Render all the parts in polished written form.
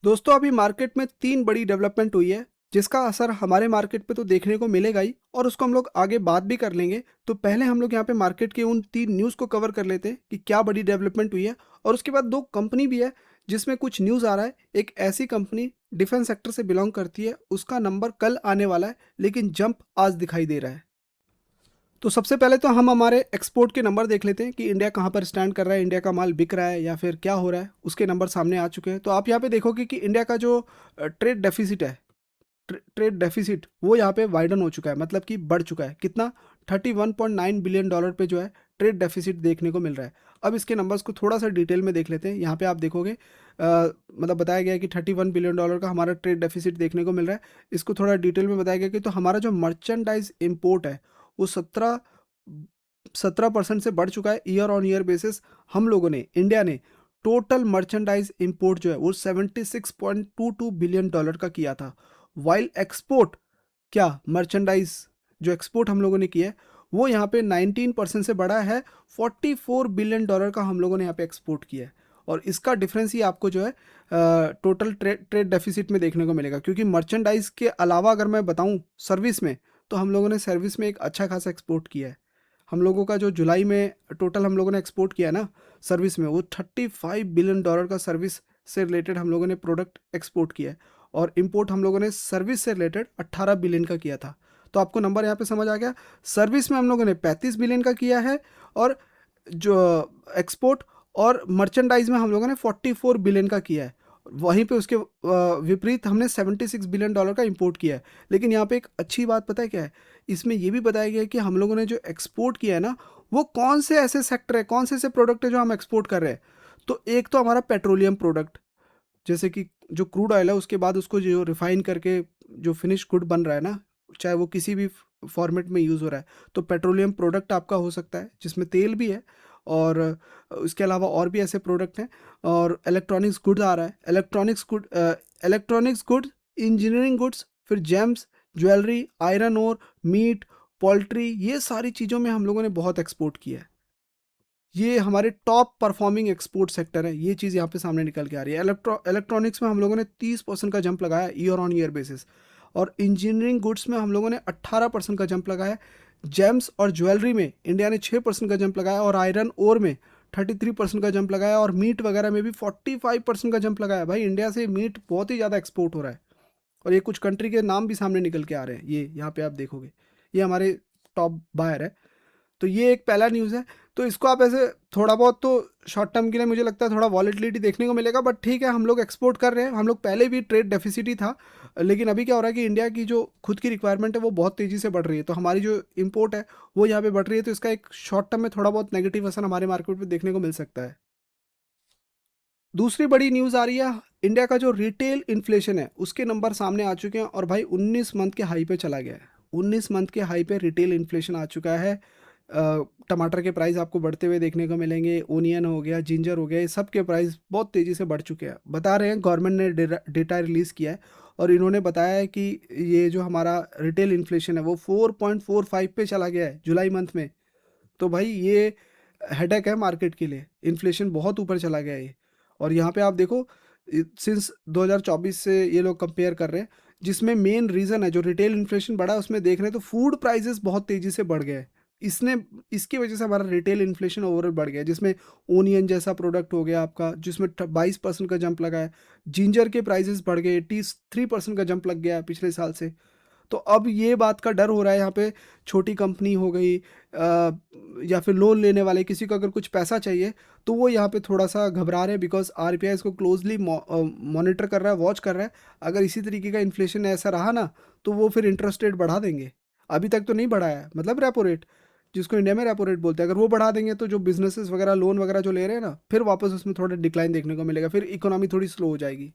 दोस्तों अभी मार्केट में 3 बड़ी डेवलपमेंट हुई है, जिसका असर हमारे मार्केट पे तो देखने को मिलेगा ही और उसको हम लोग आगे बात भी कर लेंगे। तो पहले हम लोग यहाँ पे मार्केट के उन 3 न्यूज़ को कवर कर लेते हैं कि क्या बड़ी डेवलपमेंट हुई है और उसके बाद 2 कंपनी भी है, जिसमें कुछ न्यूज़ आ रहा है। एक ऐसी कंपनी डिफेंस सेक्टर से बिलॉन्ग करती है, उसका नंबर कल आने वाला है, लेकिन जंप आज दिखाई दे रहा है। तो सबसे पहले तो हम हमारे एक्सपोर्ट के नंबर देख लेते हैं कि इंडिया कहाँ पर स्टैंड कर रहा है, इंडिया का माल बिक रहा है या फिर क्या हो रहा है, उसके नंबर सामने आ चुके हैं। तो आप यहाँ पे देखोगे कि इंडिया का जो ट्रेड डेफिसिट है, ट्रेड डेफिसिट वो यहाँ पे वाइडन हो चुका है, मतलब कि बढ़ चुका है। कितना? 31.9 बिलियन डॉलर पे जो है ट्रेड डेफिसिट देखने को मिल रहा है। अब इसके नंबर्स को थोड़ा सा डिटेल में देख लेते हैं। यहाँ पे आप देखोगे मतलब बताया गया है कि 31 बिलियन डॉलर का हमारा ट्रेड डेफिसिट देखने को मिल रहा है। इसको थोड़ा डिटेल में बताया गया कि तो हमारा जो मर्चेंडाइज इम्पोर्ट है वो 17% से बढ़ चुका है ईयर ऑन ईयर बेसिस। हम लोगों ने, इंडिया ने टोटल मर्चेंडाइज इंपोर्ट जो है वो 76.22 बिलियन डॉलर का किया था। वाइल एक्सपोर्ट, क्या मर्चेंडाइज जो एक्सपोर्ट हम लोगों ने किया है वो यहाँ पे 19% से बढ़ा है। 44 बिलियन डॉलर का हम लोगों ने यहाँ पे एक्सपोर्ट किया है। और इसका डिफरेंस ही आपको जो है टोटल ट्रेड डेफिसिट में देखने को मिलेगा, क्योंकि मर्चेंडाइज के अलावा अगर मैं बताऊँ सर्विस में, तो हम लोगों ने सर्विस में एक अच्छा खासा एक्सपोर्ट किया है। हम लोगों का जो जुलाई में टोटल हम लोगों ने एक्सपोर्ट किया है ना सर्विस में, वो 35 बिलियन डॉलर का सर्विस से रिलेटेड हम लोगों ने प्रोडक्ट एक्सपोर्ट किया है। और इंपोर्ट हम लोगों ने सर्विस से रिलेटेड 18 बिलियन का किया था। तो आपको नंबर यहाँ पे समझ आ गया। सर्विस में हम लोगों ने 35 बिलियन का किया है, और जो एक्सपोर्ट और मर्चेंडाइज में हम लोगों ने 44 बिलियन का किया है। वहीं पे उसके विपरीत हमने 76 बिलियन डॉलर का इंपोर्ट किया है। लेकिन यहाँ पे एक अच्छी बात पता है क्या है, इसमें ये भी बताया गया है कि हम लोगों ने जो एक्सपोर्ट किया है ना, वो कौन से ऐसे सेक्टर है, कौन से ऐसे प्रोडक्ट है जो हम एक्सपोर्ट कर रहे हैं। तो एक तो हमारा पेट्रोलियम प्रोडक्ट, जैसे कि जो क्रूड ऑयल है उसके बाद उसको जो रिफाइन करके जो फिनिश गुड बन रहा है ना, चाहे वो किसी भी फॉर्मेट में यूज़ हो रहा है, तो पेट्रोलियम प्रोडक्ट आपका हो सकता है जिसमें तेल भी है। और इसके अलावा और भी ऐसे प्रोडक्ट हैं। और इलेक्ट्रॉनिक्स गुड्स आ रहा है, इलेक्ट्रॉनिक्स गुड्स, इंजीनियरिंग गुड्स, फिर gems, jewellery, iron ore, meat, poultry, ये सारी चीज़ों में हम लोगों ने बहुत एक्सपोर्ट किया है। ये हमारे टॉप परफॉर्मिंग एक्सपोर्ट सेक्टर है, ये चीज़ यहाँ पे सामने निकल के आ रही है। इलेक्ट्रॉनिक्स में हम लोगों ने 30% का जंप लगाया ईयर ऑन ईयर बेसिस। और इंजीनियरिंग गुड्स में हम लोगों ने 18% का जंप लगाया। जेम्स और ज्वेलरी में इंडिया ने 6% का जंप लगाया, और आयरन ओर में 33% का जंप लगाया, और मीट वगैरह में भी 45% का जंप लगाया। भाई इंडिया से मीट बहुत ही ज़्यादा एक्सपोर्ट हो रहा है। और ये कुछ कंट्री के नाम भी सामने निकल के आ रहे हैं, ये यहाँ पे आप देखोगे, ये हमारे टॉप बायर है। तो ये एक पहला न्यूज़ है। तो इसको आप ऐसे थोड़ा बहुत तो शॉर्ट टर्म के लिए मुझे लगता है थोड़ा वॉलेटिलिटी देखने को मिलेगा, बट ठीक है, हम लोग एक्सपोर्ट कर रहे हैं। हम लोग पहले भी ट्रेड डेफिसिट ही था, लेकिन अभी क्या हो रहा है कि इंडिया की जो खुद की रिक्वायरमेंट है वो बहुत तेज़ी से बढ़ रही है, तो हमारी जो इंपोर्ट है वो यहाँ पे बढ़ रही है। तो इसका एक शॉर्ट टर्म में थोड़ा बहुत नेगेटिव असर हमारे मार्केट पर देखने को मिल सकता है। दूसरी बड़ी न्यूज़ आ रही है, इंडिया का जो रिटेल इन्फ्लेशन है उसके नंबर सामने आ चुके हैं, और भाई 19 मंथ के हाई पे चला गया है। 19 मंथ के हाई पे रिटेल इन्फ्लेशन आ चुका है। टमाटर के प्राइस आपको बढ़ते हुए देखने को मिलेंगे, ओनियन हो गया, जिंजर हो गया, ये सब के प्राइस बहुत तेज़ी से बढ़ चुके हैं। बता रहे हैं, गवर्नमेंट ने डेटा रिलीज़ किया है, और इन्होंने बताया है कि ये जो हमारा रिटेल इन्फ्लेशन है वो 4.45 पे चला गया है जुलाई मंथ में। तो भाई ये हेडेक है मार्केट के लिए, इन्फ्लेशन बहुत ऊपर चला गया है ये। और यहाँ पे आप देखो, सिंस 2024 से ये लोग कंपेयर कर रहे हैं, जिसमें मेन रीज़न है जो रिटेल इन्फ्लेशन बढ़ा है, उसमें देख रहे हैं तो फूड प्राइसेस बहुत तेज़ी से बढ़ गए हैं। इसने इसकी वजह से हमारा रिटेल इन्फ्लेशन ओवरऑल बढ़ गया है, जिसमें ओनियन जैसा प्रोडक्ट हो गया आपका, जिसमें 22% का जंप लगा है। जिंजर के प्राइसेस बढ़ गए, 83% का जंप लग गया है पिछले साल से। तो अब ये बात का डर हो रहा है यहाँ पे, छोटी कंपनी हो गई या फिर लोन लेने वाले किसी को अगर कुछ पैसा चाहिए, तो वो यहाँ पे थोड़ा सा घबरा रहे हैं, बिकॉज आरबीआई इसको क्लोजली मॉनिटर कर रहा है, वॉच कर रहा है। अगर इसी तरीके का इन्फ्लेशन ऐसा रहा ना, तो वो फिर इंटरेस्ट रेट बढ़ा देंगे। अभी तक तो नहीं बढ़ाया है, मतलब रेपो रेट, जिसको इंडिया में रेपो रेट बोलते हैं, अगर वो बढ़ा देंगे तो जो बिजनेसेस वगैरह लोन वगैरह जो ले रहे हैं ना, फिर वापस उसमें थोड़ा डिक्लाइन देखने को मिलेगा, फिर इकोनॉमी थोड़ी स्लो हो जाएगी।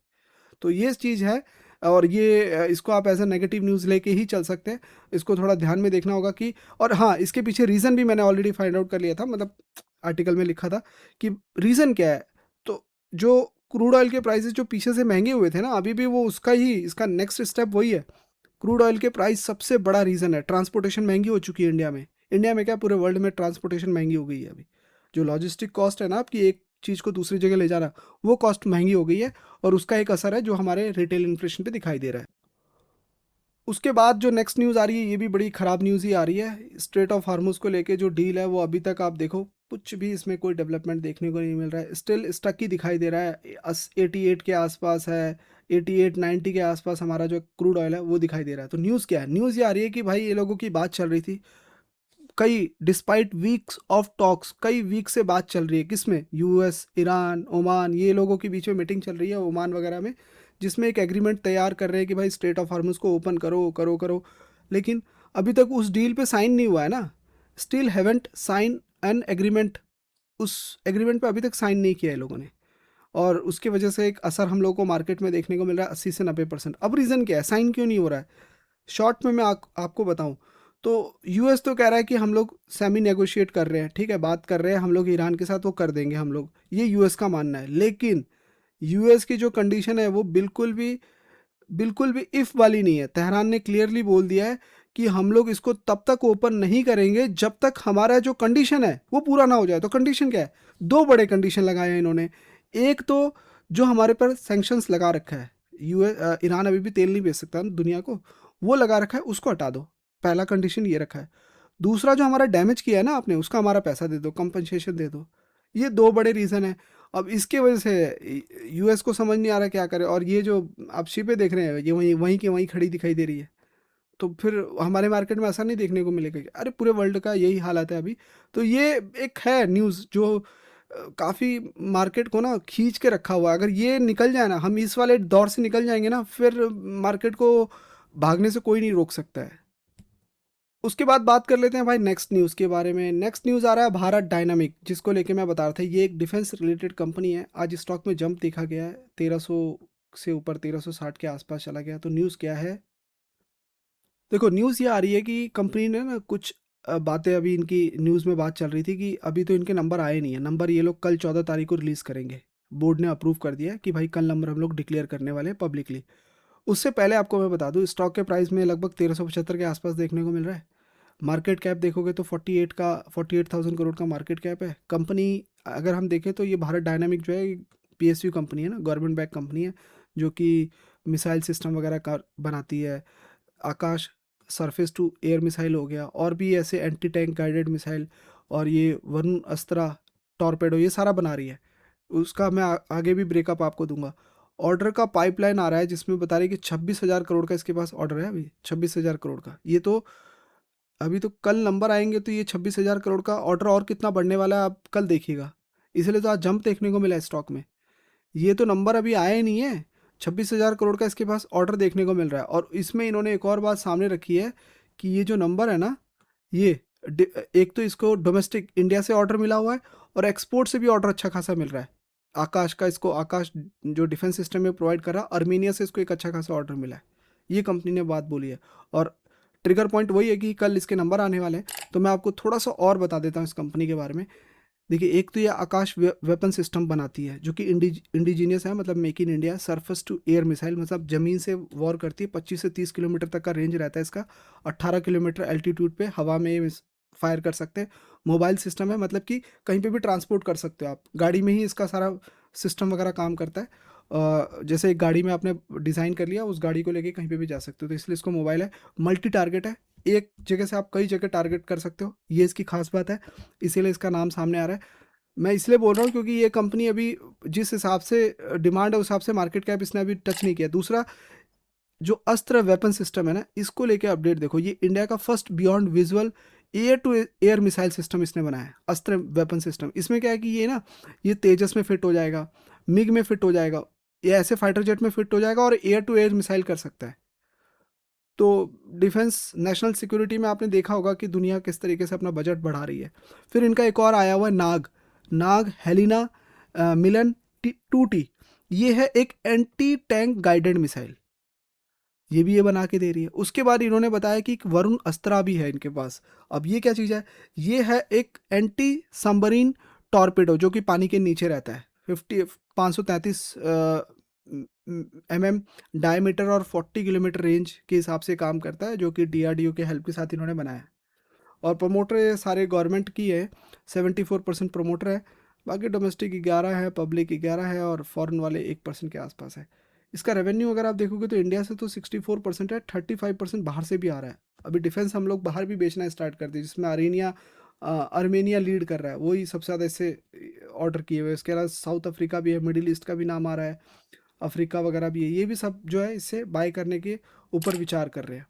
तो ये चीज़ है। और ये इसको आप एज अ नेगेटिव न्यूज़ लेके ही चल सकते हैं। इसको थोड़ा ध्यान में देखना होगा कि, और हाँ, इसके पीछे रीज़न भी मैंने ऑलरेडी फाइंड आउट कर लिया था, मतलब आर्टिकल में लिखा था कि रीज़न क्या है। तो जो क्रूड ऑयल के प्राइसेस जो पीछे से महंगे हुए थे ना, अभी भी वो उसका ही, इसका नेक्स्ट स्टेप वही है। क्रूड ऑयल के प्राइस सबसे बड़ा रीज़न है। ट्रांसपोर्टेशन महंगी हो चुकी है इंडिया में। इंडिया में क्या, पूरे वर्ल्ड में ट्रांसपोर्टेशन महंगी हो गई है अभी। जो लॉजिस्टिक कॉस्ट है ना आपकी, एक चीज़ को दूसरी जगह ले जाना, वो कॉस्ट महंगी हो गई है और उसका एक असर है जो हमारे रिटेल इन्फ्लेशन पे दिखाई दे रहा है। उसके बाद जो नेक्स्ट न्यूज़ आ रही है ये भी बड़ी ख़राब न्यूज़ ही आ रही है। स्ट्रेट ऑफ हार्मोज़ को लेके जो डील है वो अभी तक आप देखो कुछ भी इसमें कोई डेवलपमेंट देखने को नहीं मिल रहा है, स्टिल स्टक ही दिखाई दे रहा है। 88 के आसपास है, 88-90 के आसपास हमारा जो क्रूड ऑयल है वो दिखाई दे रहा है। तो न्यूज़ क्या है? न्यूज़ ये आ रही है कि भाई ये लोगों की बात चल रही थी, कई डिस्पाइट वीक्स ऑफ टॉक्स, कई वीक से बात चल रही है किसमें, यूएस, ईरान, ओमान, ये लोगों के बीच में मीटिंग चल रही है ओमान वगैरह में, जिसमें एक एग्रीमेंट तैयार कर रहे हैं कि भाई स्ट्रेट ऑफ हार्मस को ओपन करो करो करो। लेकिन अभी तक उस डील पे साइन नहीं हुआ है ना, still haven't sign an agreement, उस एग्रीमेंट पे अभी तक साइन नहीं किया है लोगों ने, और उसकी वजह से एक असर हम लोगों को मार्केट में देखने को मिल रहा है 80 से 90%। अब रीज़न क्या है, साइन क्यों नहीं हो रहा है? शॉर्ट में मैं आपको बताऊं तो यूएस तो कह रहा है कि हम लोग सेमी नेगोशिएट कर रहे हैं, ठीक है, बात कर रहे हैं हम लोग ईरान के साथ, वो कर देंगे हम लोग, ये यूएस का मानना है। लेकिन यूएस की जो कंडीशन है वो बिल्कुल भी इफ वाली नहीं है। तेहरान ने क्लियरली बोल दिया है कि हम लोग इसको तब तक ओपन नहीं करेंगे जब तक हमारा जो कंडीशन है वो पूरा ना हो जाए। तो कंडीशन क्या है? दो बड़े कंडीशन लगाए हैं इन्होंने। एक तो जो हमारे पर सैंक्शंस लगा रखा है, यूएस ईरान अभी भी तेल नहीं बेच सकता ना दुनिया को, वो लगा रखा है, उसको हटा दो। पहला कंडीशन ये रखा है। दूसरा, जो हमारा डैमेज किया है ना आपने, उसका हमारा पैसा दे दो, कंपनसेशन दे दो। ये दो बड़े रीज़न है। अब इसके वजह से यूएस को समझ नहीं आ रहा क्या करे, और ये जो आप शिपें देख रहे हैं ये वहीं वहीं की वहीं खड़ी दिखाई दे रही है। तो फिर हमारे मार्केट में ऐसा नहीं देखने को मिलेगा कि अरे पूरे वर्ल्ड का यही हालत है अभी। तो ये एक है न्यूज़ जो काफ़ी मार्केट को ना खींच के रखा हुआ है। अगर ये निकल जाए ना, हम इस वाले दौर से निकल जाएंगे ना, फिर मार्केट को भागने से कोई नहीं रोक सकता है। उसके बाद बात कर लेते हैं भाई नेक्स्ट न्यूज़ के बारे में। नेक्स्ट न्यूज़ आ रहा है भारत डायनामिक, जिसको लेके मैं बता रहा था। ये एक डिफेंस रिलेटेड कंपनी है। आज स्टॉक में जंप देखा गया है, 1300 से ऊपर 1360 के आसपास चला गया। तो न्यूज़ क्या है? देखो न्यूज़ ये आ रही है कि कंपनी ने ना कुछ बातें, अभी इनकी न्यूज़ में बात चल रही थी कि अभी तो इनके नंबर आए नहीं है। नंबर ये लोग कल 14 तारीख को रिलीज़ करेंगे। बोर्ड ने अप्रूव कर दिया है कि भाई कल नंबर हम लोग डिक्लेयर करने वाले हैं पब्लिकली। उससे पहले आपको मैं बता दूं, स्टॉक के प्राइस में लगभग 1375 के आसपास देखने को मिल रहा है। मार्केट कैप देखोगे तो 48,000 करोड़ का मार्केट कैप है। कंपनी अगर हम देखें तो ये भारत डायनामिक जो है पीएसयू कंपनी है ना, गवर्नमेंट बैक कंपनी है, जो कि मिसाइल सिस्टम वगैरह का बनाती है। आकाश सरफेस टू एयर मिसाइल हो गया, और भी ऐसे एंटी टैंक गाइडेड मिसाइल, और ये वरुण अस्त्रा टॉर्पेडो, ये सारा बना रही है। उसका मैं आगे भी ब्रेकअप आपको दूंगा। ऑर्डर का पाइपलाइन आ रहा है जिसमें बता रही है कि 26,000 करोड़ का इसके पास ऑर्डर है अभी, 26,000 करोड़ का। ये तो अभी तो कल नंबर आएंगे तो ये 26,000 करोड़ का ऑर्डर और कितना बढ़ने वाला है आप कल देखिएगा। इसलिए तो आज जंप देखने को मिला है स्टॉक में। ये तो नंबर अभी आया ही नहीं है, 26,000 करोड़ का इसके पास ऑर्डर देखने को मिल रहा है। और इसमें इन्होंने एक और बात सामने रखी है कि ये जो नंबर है ना, ये एक तो इसको डोमेस्टिक इंडिया से ऑर्डर मिला हुआ है, और एक्सपोर्ट से भी ऑर्डर अच्छा खासा मिल रहा है। आकाश का, इसको आकाश जो डिफेंस सिस्टम में प्रोवाइड कर रहा है, अर्मीनिया से इसको एक अच्छा खासा ऑर्डर मिला है। ये कंपनी ने बात बोली है। और ट्रिगर पॉइंट वही है कि कल इसके नंबर आने वाले हैं। तो मैं आपको थोड़ा सा और बता देता हूँ इस कंपनी के बारे में। देखिए, एक तो ये आकाश वेपन सिस्टम बनाती है जो कि इंडिजीनियस है, मतलब make in India. Surface to air missile, मतलब ज़मीन से वॉर करती है। 25 से 30 किलोमीटर तक का रेंज रहता है इसका। 18 किलोमीटर एल्टीट्यूड पे हवा में ये फायर कर सकते हैं। मोबाइल सिस्टम है, मतलब कि कहीं पे भी ट्रांसपोर्ट कर सकते हो आप। गाड़ी में ही इसका सारा सिस्टम वगैरह काम करता है। जैसे एक गाड़ी में आपने डिज़ाइन कर लिया, उस गाड़ी को लेके कहीं पे भी जा सकते हो, तो इसलिए इसको मोबाइल है। मल्टी टारगेट है, एक जगह से आप कई जगह टारगेट कर सकते हो, ये इसकी खास बात है। इसीलिए इसका नाम सामने आ रहा है। मैं इसलिए बोल रहा हूँ क्योंकि ये कंपनी अभी जिस हिसाब से डिमांड है उस हिसाब से मार्केट कैप इसने अभी टच नहीं किया। दूसरा, जो अस्त्र वेपन सिस्टम है ना, इसको लेके अपडेट देखो। ये इंडिया का first beyond visual air to air missile system इसने बनाया है, अस्त्र वेपन सिस्टम। इसमें क्या है कि ये ना, ये तेजस में फिट हो जाएगा, मिग में फिट हो जाएगा, ये ऐसे फाइटर जेट में फिट हो जाएगा, और एयर टू एयर मिसाइल कर सकता है। तो डिफेंस नेशनल सिक्योरिटी में आपने देखा होगा कि दुनिया किस तरीके से अपना बजट बढ़ा रही है। फिर इनका एक और आया हुआ है नाग, नाग हेलिना मिलन 2T। ये है एक एंटी टैंक गाइडेड मिसाइल, ये भी ये बना के दे रही है। उसके बाद इन्होंने बताया कि एक वरुण अस्त्रा भी है इनके पास। अब ये क्या चीज़ है? ये है एक एंटी सबमरीन टॉर्पेडो, जो कि पानी के नीचे रहता है। 533 mm डायमीटर और 40 किलोमीटर रेंज के हिसाब से काम करता है, जो कि DRDO के हेल्प के साथ इन्होंने बनाया है। और प्रमोटर ये सारे गवर्नमेंट की है, 74% प्रमोटर है। बाकी डोमेस्टिक 11 है, पब्लिक 11 है और फॉरेन वाले 1% के आसपास है। इसका रेवेन्यू अगर आप देखोगे तो इंडिया से तो 64% है, 35% बाहर से भी आ रहा है। अभी डिफेंस हम लोग बाहर भी बेचना स्टार्ट कर दिए, जिसमें आर्मेनिया लीड कर रहा है, वही सबसे ज़्यादा इससे ऑर्डर किए हुए। इसके अलावा साउथ अफ्रीका भी है, मिडिल ईस्ट का भी नाम आ रहा है, अफ्रीका वगैरह भी है। ये भी सब जो है इससे बाय करने के ऊपर विचार कर रहे हैं।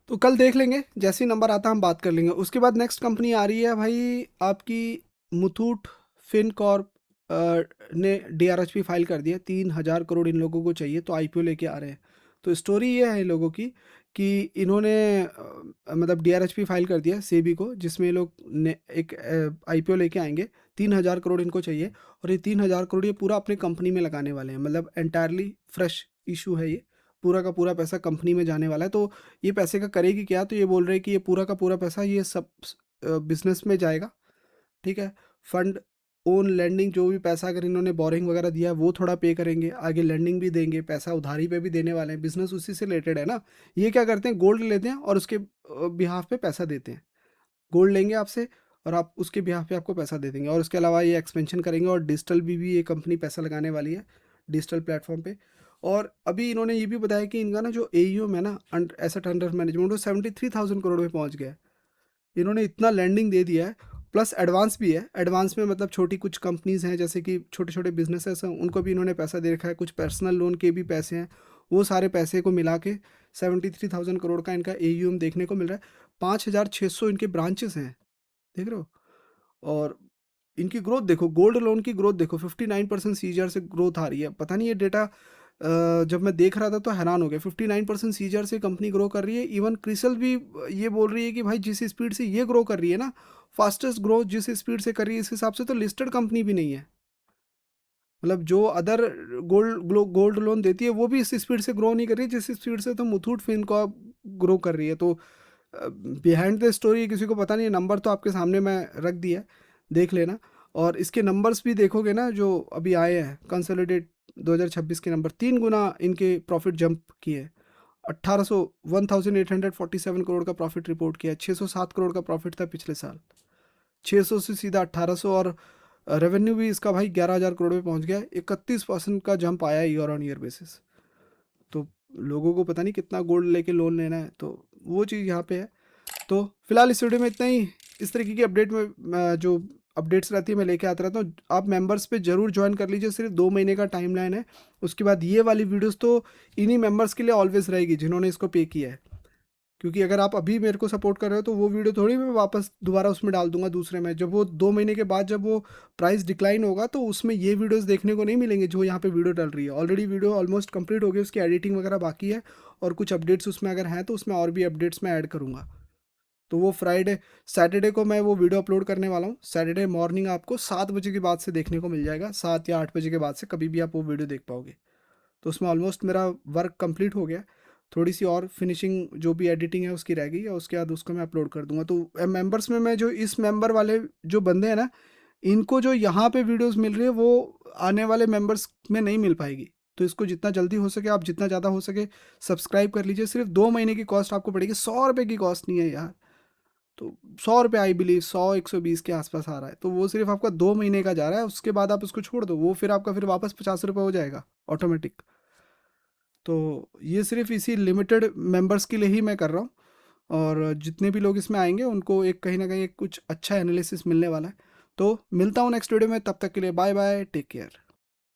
तो कल देख लेंगे, जैसे ही नंबर आता हम बात कर लेंगे। उसके बाद नेक्स्ट कंपनी आ रही है भाई आपकी मुथूट फिनकॉर्प ने डीआरएचपी फाइल कर दिया। 3,000 करोड़ इन लोगों को चाहिए, तो आईपीओ लेके आ रहे हैं। तो स्टोरी ये है इन लोगों की कि इन्होंने मतलब डीआरएचपी फाइल कर दिया सेबी को, जिसमें ये लोग एक आईपीओ लेके आएंगे। 3,000 करोड़ इनको चाहिए, और ये 3,000 करोड़ ये पूरा अपने कंपनी में लगाने वाले हैं। मतलब एंटायरली फ्रेश इशू है ये, पूरा का पूरा पैसा कंपनी में जाने वाला है। तो ये पैसे का करेगी क्या, तो ये बोल रहे हैं कि ये पूरा का पूरा पैसा ये सब बिजनेस में जाएगा। ठीक है, फंड ओन लैंडिंग, जो भी पैसा अगर इन्होंने बोरिंग वगैरह दिया है वो थोड़ा पे करेंगे, आगे लैंडिंग भी देंगे, पैसा उधारी पे भी देने वाले हैं। बिजनेस उसी से रिलेटेड है ना। ये क्या करते हैं, गोल्ड लेते हैं और उसके बिहाफ पे पैसा देते हैं। गोल्ड लेंगे आपसे और आप उसके बिहाफ पे आपको पैसा दे देंगे। और उसके अलावा ये एक्सपेंशन करेंगे, और डिजिटल भी ये कंपनी पैसा लगाने वाली है डिजिटल प्लेटफॉर्म पे। और अभी इन्होंने ये भी बताया कि इनका ना जो एयूएम है ना, एसेट अंडर मैनेजमेंट, वो 73,000 करोड़ में पहुंच गया है। इन्होंने इतना लैंडिंग दे दिया है, प्लस एडवांस भी है। एडवांस में मतलब छोटी कुछ कंपनीज हैं, जैसे कि छोटे छोटे बिजनेसेस हैं, उनको भी इन्होंने पैसा दे रखा है। कुछ पर्सनल लोन के भी पैसे हैं। वो सारे पैसे को मिला के 73,000 करोड़ का इनका एयूएम देखने को मिल रहा है। 5,600 इनके ब्रांचेस हैं, देख रहे हो। और इनकी ग्रोथ देखो, गोल्ड लोन की ग्रोथ देखो, 59% सीजीआर से ग्रोथ आ रही है। पता नहीं ये डेटा जब मैं देख रहा था तो हैरान हो गया। 59% सीजीआर से कंपनी ग्रो कर रही है। इवन क्रिसल भी ये बोल रही है कि भाई जिस स्पीड से ये ग्रो कर रही है ना, फास्टेस्ट ग्रोथ जिस स्पीड से कर रही है, इस हिसाब से तो लिस्टेड कंपनी भी नहीं है। मतलब जो अदर गोल्ड लोन देती है वो भी इस स्पीड से ग्रो नहीं कर रही है जिस स्पीड से तो मुथूट फिनकॉर्प ग्रो कर रही है। तो बिहाइंड द स्टोरी किसी को पता नहीं है। नंबर तो आपके सामने मैं रख दिया है, देख लेना। और इसके नंबर्स भी देखोगे ना जो अभी आए हैं कंसोलिडेट 2026 के नंबर, 3 गुना इनके प्रॉफिट जंप किए। 1847 करोड़ का प्रॉफिट रिपोर्ट किया। 607 करोड़ का प्रॉफिट था पिछले साल, 600 से सीधा 1800। और रेवेन्यू भी इसका भाई 11,000 करोड़ में पहुंच गया। 31% का जंप आया ईयर ऑन ईयर बेसिस। तो लोगों को पता नहीं कितना गोल्ड लेके लोन लेना है, तो वो चीज़ यहाँ पे है। तो फिलहाल इस वीडियो में इतना ही। इस तरीके की अपडेट में जो अपडेट्स रहती है मैं लेके आता रहता हूँ। आप मेंबर्स पे जरूर ज्वाइन कर लीजिए, सिर्फ 2 महीने का टाइमलाइन है। उसके बाद ये वाली वीडियोस तो इन्हीं मेंबर्स के लिए ऑलवेज रहेगी जिन्होंने इसको पे किया है। क्योंकि अगर आप अभी मेरे को सपोर्ट कर रहे हो तो वो वीडियो थोड़ी मैं वापस दोबारा उसमें डाल दूंगा दूसरे में। जब वो 2 महीने के बाद जब वो प्राइस डिक्लाइन होगा तो उसमें ये वीडियोस देखने को नहीं मिलेंगे जो यहाँ पे वीडियो डल रही है। ऑलरेडी वीडियो ऑलमोस्ट कंप्लीट हो गई, उसकी एडिटिंग वगैरह बाकी है। और कुछ अपडेट्स उसमें अगर हैं तो उसमें और भी अपडेट्स मैं ऐड करूँगा। तो वो फ्राइडे सैटरडे को मैं वो वीडियो अपलोड करने वाला हूँ। सैटरडे मॉर्निंग आपको 7 बजे के बाद से देखने को मिल जाएगा, 7 या 8 बजे के बाद से कभी भी आप वो वीडियो देख पाओगे। तो उसमें ऑलमोस्ट मेरा वर्क कंप्लीट हो गया। थोड़ी सी और फिनिशिंग जो भी एडिटिंग है उसकी रह गई है, उसके बाद उसको मैं अपलोड कर दूंगा। तो मेंबर्स में मैं जो इस मेंबर वाले जो बंदे हैं ना, इनको जो यहाँ पे वीडियोस मिल रही है वो आने वाले मेंबर्स में नहीं मिल पाएगी। तो इसको जितना जल्दी हो सके आप जितना ज़्यादा हो सके सब्सक्राइब कर लीजिए। सिर्फ 2 महीने की कॉस्ट आपको पड़ेगी, 100 रुपये की कॉस्ट नहीं है यार। तो 100 रुपये आई बिलीव 100-120 के आसपास आ रहा है। तो वो सिर्फ आपका 2 महीने का जा रहा है, उसके बाद आप उसको छोड़ दो, वो फिर आपका फिर वापस 50 रुपये हो जाएगा ऑटोमेटिक। तो ये सिर्फ इसी लिमिटेड मेंबर्स के लिए ही मैं कर रहा हूँ। और जितने भी लोग इसमें आएंगे उनको एक कहीं ना कहीं एक कुछ अच्छा एनालिसिस मिलने वाला है। तो मिलता हूँ नेक्स्ट वीडियो में, तब तक के लिए बाय बाय, टेक केयर।